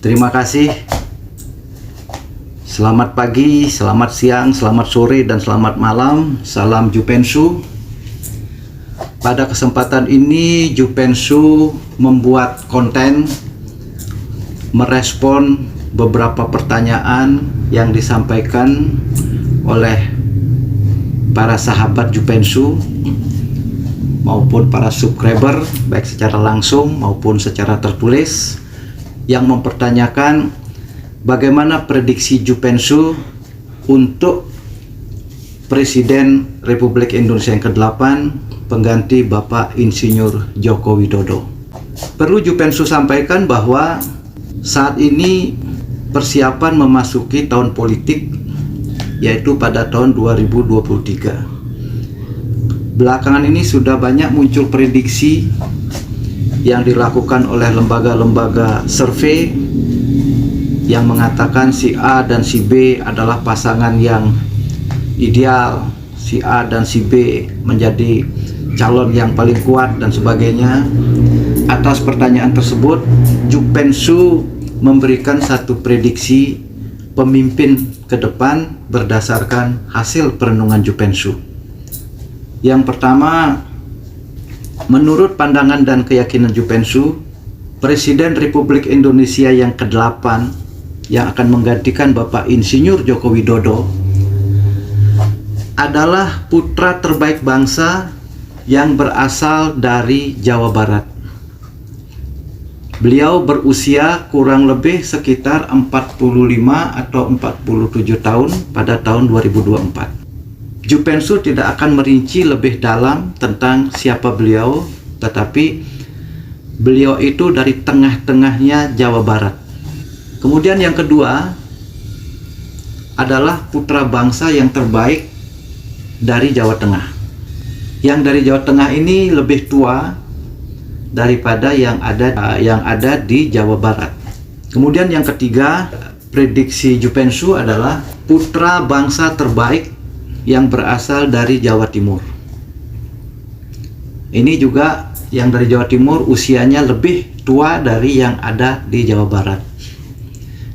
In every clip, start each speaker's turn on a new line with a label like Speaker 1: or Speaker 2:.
Speaker 1: Terima kasih. Selamat pagi, selamat siang, selamat sore, dan selamat malam. Salam Jupensu. Pada kesempatan ini Jupensu membuat konten merespon beberapa pertanyaan yang disampaikan oleh para sahabat Jupensu maupun para subscriber, baik secara langsung maupun secara tertulis, yang mempertanyakan bagaimana prediksi Jupensu untuk Presiden Republik Indonesia yang ke-8 pengganti Bapak Insinyur Joko Widodo. Perlu Jupensu sampaikan bahwa saat ini persiapan memasuki tahun politik, yaitu pada tahun 2023. Belakangan ini sudah banyak muncul prediksi yang dilakukan oleh lembaga-lembaga survei yang mengatakan si A dan si B adalah pasangan yang ideal, si A dan si B menjadi calon yang paling kuat dan sebagainya. Atas pertanyaan tersebut, Jupensu memberikan satu prediksi pemimpin ke depan berdasarkan hasil perenungan Jupensu. Yang pertama, menurut pandangan dan keyakinan Jupensu, Presiden Republik Indonesia yang ke-8 yang akan menggantikan Bapak Insinyur Joko Widodo adalah putra terbaik bangsa yang berasal dari Jawa Barat. Beliau berusia kurang lebih sekitar 45 atau 47 tahun pada tahun 2024. Jupensu tidak akan merinci lebih dalam tentang siapa beliau, tetapi beliau itu dari tengah-tengahnya Jawa Barat. Kemudian yang kedua adalah putra bangsa yang terbaik dari Jawa Tengah. Yang dari Jawa Tengah ini lebih tua daripada yang ada di Jawa Barat. Kemudian yang ketiga, prediksi Jupensu adalah putra bangsa terbaik yang berasal dari Jawa Timur. Ini juga yang dari Jawa Timur usianya lebih tua dari yang ada di Jawa Barat.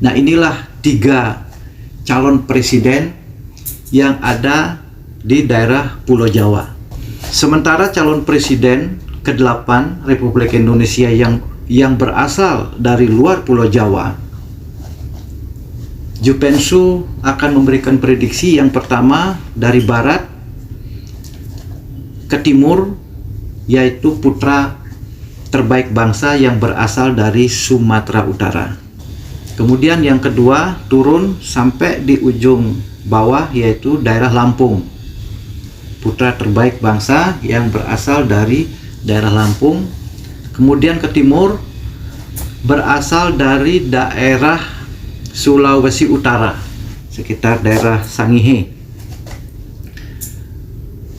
Speaker 1: Nah, inilah 3 calon presiden yang ada di daerah Pulau Jawa. Sementara calon presiden ke-8 Republik Indonesia yang berasal dari luar Pulau Jawa, Jupensu akan memberikan prediksi yang pertama dari barat ke timur, yaitu putra terbaik bangsa yang berasal dari Sumatera Utara. Kemudian yang kedua turun sampai di ujung bawah, yaitu daerah Lampung. Putra terbaik bangsa yang berasal dari daerah Lampung. Kemudian ke timur berasal dari daerah Sulawesi Utara, sekitar daerah Sangihe.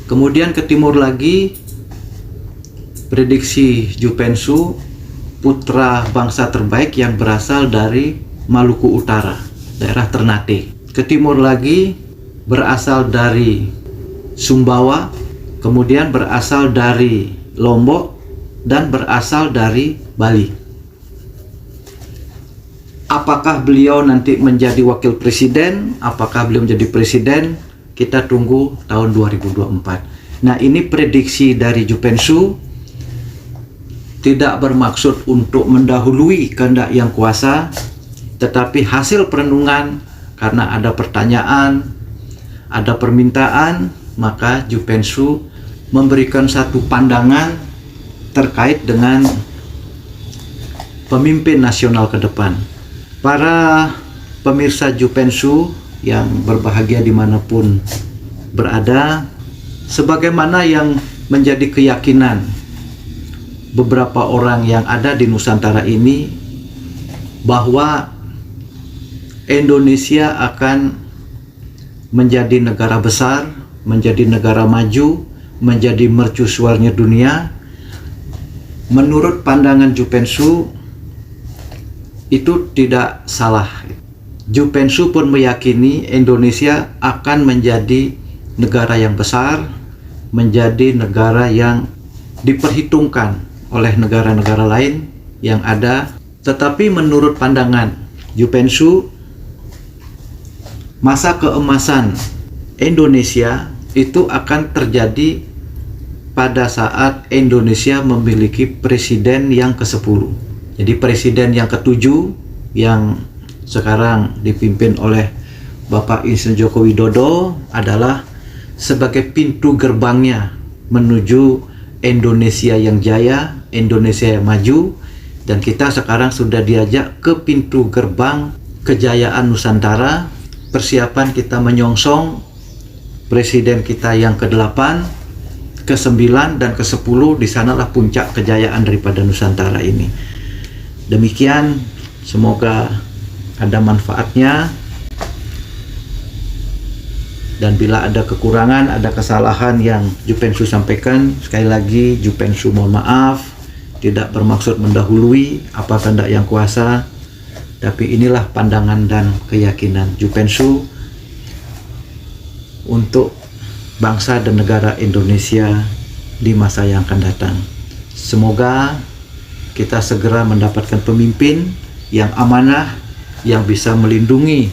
Speaker 1: Kemudian ke timur lagi, prediksi Jupensu, putra bangsa terbaik yang berasal dari Maluku Utara, daerah Ternate. Ke timur lagi berasal dari Sumbawa, kemudian berasal dari Lombok, dan berasal dari Bali. Apakah beliau nanti menjadi wakil presiden, apakah beliau menjadi presiden, kita tunggu tahun 2024. Nah, ini prediksi dari Jupensu, tidak bermaksud untuk mendahului kehendak yang kuasa, tetapi hasil perenungan. Karena ada pertanyaan, ada permintaan, maka Jupensu memberikan satu pandangan terkait dengan pemimpin nasional ke depan. Para pemirsa Jupensu yang berbahagia dimanapun berada, sebagaimana yang menjadi keyakinan beberapa orang yang ada di Nusantara ini, bahwa Indonesia akan menjadi negara besar, menjadi negara maju, menjadi mercusuarnya dunia. Menurut pandangan Jupensu, itu tidak salah. Jupensu pun meyakini Indonesia akan menjadi negara yang besar, menjadi negara yang diperhitungkan oleh negara-negara lain yang ada Tetapi menurut pandangan Jupensu, masa keemasan Indonesia itu akan terjadi pada saat Indonesia memiliki presiden yang ke-10. Jadi presiden yang ke-7 yang sekarang dipimpin oleh Bapak Insinyur Joko Widodo adalah sebagai pintu gerbangnya menuju Indonesia yang jaya, Indonesia yang maju, dan kita sekarang sudah diajak ke pintu gerbang kejayaan Nusantara. Persiapan kita menyongsong presiden kita yang ke-8, ke-9 dan ke-10. Di sanalah puncak kejayaan daripada Nusantara ini. Demikian, semoga ada manfaatnya. Dan bila ada kekurangan, ada kesalahan yang Jupensu sampaikan, sekali lagi Jupensu mohon maaf, tidak bermaksud mendahului apa kehendak Yang Kuasa, tapi inilah pandangan dan keyakinan Jupensu untuk bangsa dan negara Indonesia di masa yang akan datang. Semoga kita segera mendapatkan pemimpin yang amanah, yang bisa melindungi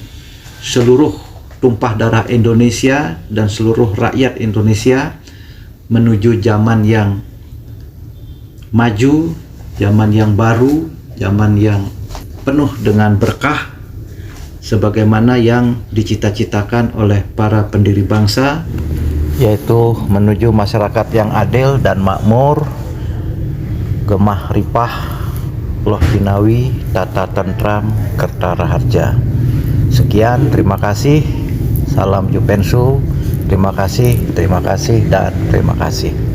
Speaker 1: seluruh tumpah darah Indonesia dan seluruh rakyat Indonesia menuju zaman yang maju, zaman yang baru, zaman yang penuh dengan berkah sebagaimana yang dicita-citakan oleh para pendiri bangsa, yaitu menuju masyarakat yang adil dan makmur, gemah ripah, loh binawi, tata tentram, kerta raharja. Sekian, terima kasih. Salam Jupensu, terima kasih, dan terima kasih.